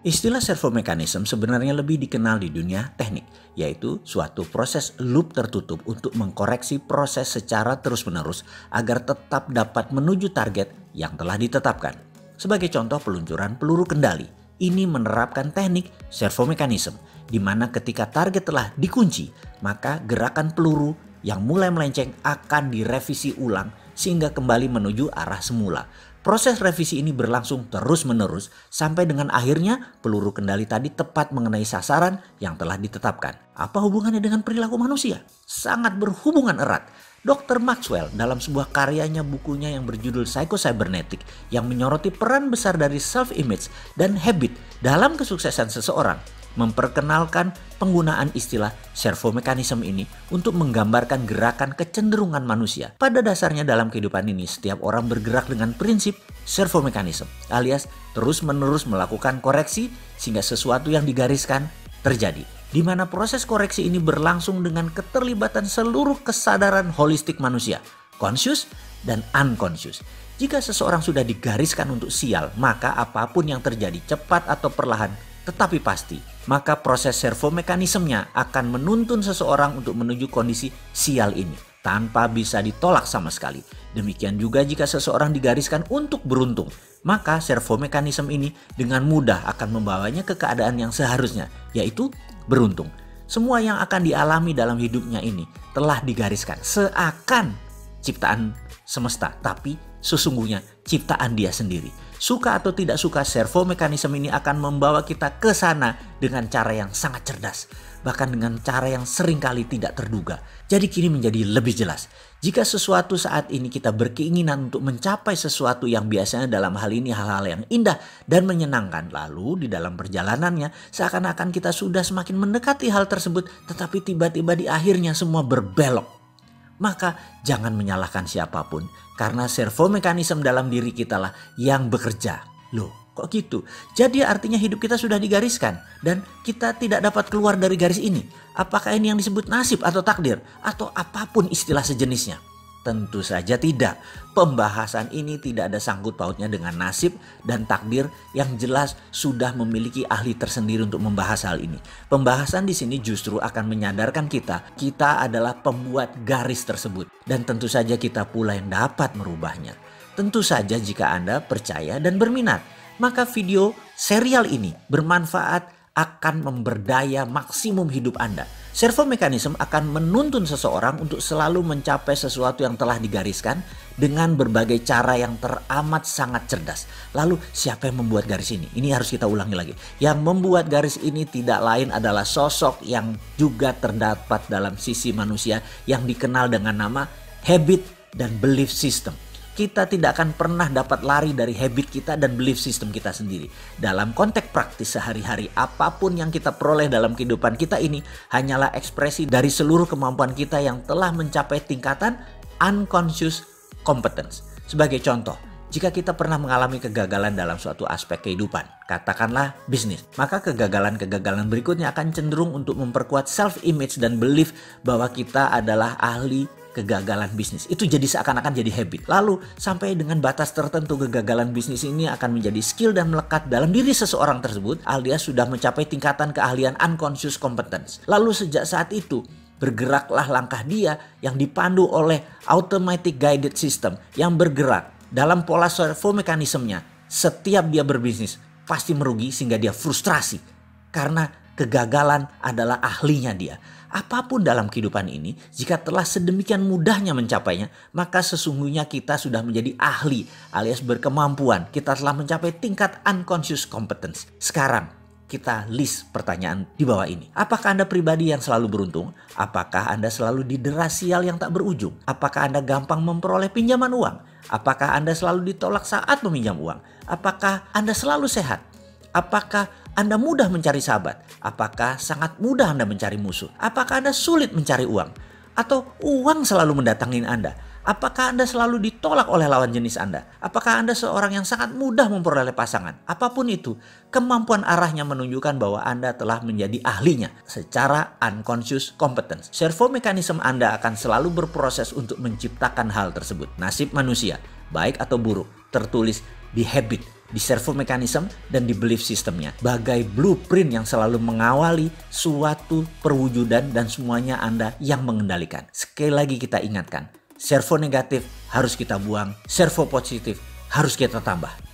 Istilah servo mechanism sebenarnya lebih dikenal di dunia teknik, yaitu suatu proses loop tertutup untuk mengkoreksi proses secara terus-menerus agar tetap dapat menuju target yang telah ditetapkan. Sebagai contoh peluncuran peluru kendali, ini menerapkan teknik servo mechanism, di mana ketika target telah dikunci, maka gerakan peluru yang mulai melenceng akan direvisi ulang sehingga kembali menuju arah semula. Proses revisi ini berlangsung terus-menerus sampai dengan akhirnya peluru kendali tadi tepat mengenai sasaran yang telah ditetapkan. Apa hubungannya dengan perilaku manusia? Sangat berhubungan erat. Dr. Maxwell dalam sebuah karyanya bukunya yang berjudul Psycho-Cybernetic yang menyoroti peran besar dari self-image dan habit dalam kesuksesan seseorang, memperkenalkan penggunaan istilah servo mechanism ini untuk menggambarkan gerakan kecenderungan manusia. Pada dasarnya dalam kehidupan ini setiap orang bergerak dengan prinsip servo mechanism, alias terus-menerus melakukan koreksi sehingga sesuatu yang digariskan terjadi. Di mana proses koreksi ini berlangsung dengan keterlibatan seluruh kesadaran holistik manusia, conscious dan unconscious. Jika seseorang sudah digariskan untuk sial, maka apapun yang terjadi cepat atau perlahan tetapi pasti, maka proses servo mekanismenya akan menuntun seseorang untuk menuju kondisi sial ini tanpa bisa ditolak sama sekali. Demikian juga jika seseorang digariskan untuk beruntung, maka servo mekanisme ini dengan mudah akan membawanya ke keadaan yang seharusnya, yaitu beruntung. Semua yang akan dialami dalam hidupnya ini telah digariskan seakan ciptaan semesta, tapi sesungguhnya ciptaan dia sendiri. Suka atau tidak suka, servo mekanisme ini akan membawa kita ke sana dengan cara yang sangat cerdas, bahkan dengan cara yang seringkali tidak terduga. Jadi kini menjadi lebih jelas. Jika sesuatu saat ini kita berkeinginan untuk mencapai sesuatu yang biasanya dalam hal ini hal-hal yang indah dan menyenangkan, lalu di dalam perjalanannya seakan-akan kita sudah semakin mendekati hal tersebut, tetapi tiba-tiba di akhirnya semua berbelok. Maka jangan menyalahkan siapapun, karena servo mekanisme dalam diri kita lah yang bekerja. Loh, kok gitu? Jadi artinya hidup kita sudah digariskan dan kita tidak dapat keluar dari garis ini. Apakah ini yang disebut nasib atau takdir atau apapun istilah sejenisnya? Tentu saja tidak. Pembahasan ini tidak ada sangkut pautnya dengan nasib dan takdir, yang jelas sudah memiliki ahli tersendiri untuk membahas hal ini. Pembahasan di sini justru akan menyadarkan kita adalah pembuat garis tersebut, dan tentu saja kita pula yang dapat merubahnya. Tentu saja jika Anda percaya dan berminat, maka video serial ini bermanfaat, akan memberdaya maksimum hidup Anda. Servo mekanisme akan menuntun seseorang untuk selalu mencapai sesuatu yang telah digariskan dengan berbagai cara yang teramat sangat cerdas. Lalu siapa yang membuat garis ini? Ini harus kita ulangi lagi. Yang membuat garis ini tidak lain adalah sosok yang juga terdapat dalam sisi manusia yang dikenal dengan nama habit dan belief system. Kita tidak akan pernah dapat lari dari habit kita dan belief system kita sendiri. Dalam konteks praktis sehari-hari, apapun yang kita peroleh dalam kehidupan kita ini hanyalah ekspresi dari seluruh kemampuan kita yang telah mencapai tingkatan unconscious competence. Sebagai contoh, jika kita pernah mengalami kegagalan dalam suatu aspek kehidupan, katakanlah bisnis, maka kegagalan-kegagalan berikutnya akan cenderung untuk memperkuat self-image dan belief bahwa kita adalah ahli kegagalan bisnis. Itu jadi seakan-akan jadi habit. Lalu sampai dengan batas tertentu kegagalan bisnis ini akan menjadi skill dan melekat dalam diri seseorang tersebut, alias sudah mencapai tingkatan keahlian unconscious competence. Lalu sejak saat itu bergeraklah langkah dia yang dipandu oleh automatic guided system yang bergerak dalam pola servo mekanismenya. Setiap dia berbisnis pasti merugi sehingga dia frustrasi karena kegagalan adalah ahlinya dia. Apapun dalam kehidupan ini, jika telah sedemikian mudahnya mencapainya, maka sesungguhnya kita sudah menjadi ahli alias berkemampuan. Kita telah mencapai tingkat unconscious competence. Sekarang kita list pertanyaan di bawah ini. Apakah Anda pribadi yang selalu beruntung? Apakah Anda selalu didera sial yang tak berujung? Apakah Anda gampang memperoleh pinjaman uang? Apakah Anda selalu ditolak saat meminjam uang? Apakah Anda selalu sehat? Apakah Anda mudah mencari sahabat? Apakah sangat mudah Anda mencari musuh? Apakah Anda sulit mencari uang? Atau uang selalu mendatangi Anda? Apakah Anda selalu ditolak oleh lawan jenis Anda? Apakah Anda seorang yang sangat mudah memperoleh pasangan? Apapun itu, kemampuan arahnya menunjukkan bahwa Anda telah menjadi ahlinya secara unconscious competence. Servo mekanisme Anda akan selalu berproses untuk menciptakan hal tersebut. Nasib manusia, baik atau buruk, tertulis di habit di servo mechanism dan di belief systemnya. Bagai blueprint yang selalu mengawali suatu perwujudan dan semuanya Anda yang mengendalikan. Sekali lagi kita ingatkan, servo negatif harus kita buang, servo positif harus kita tambah.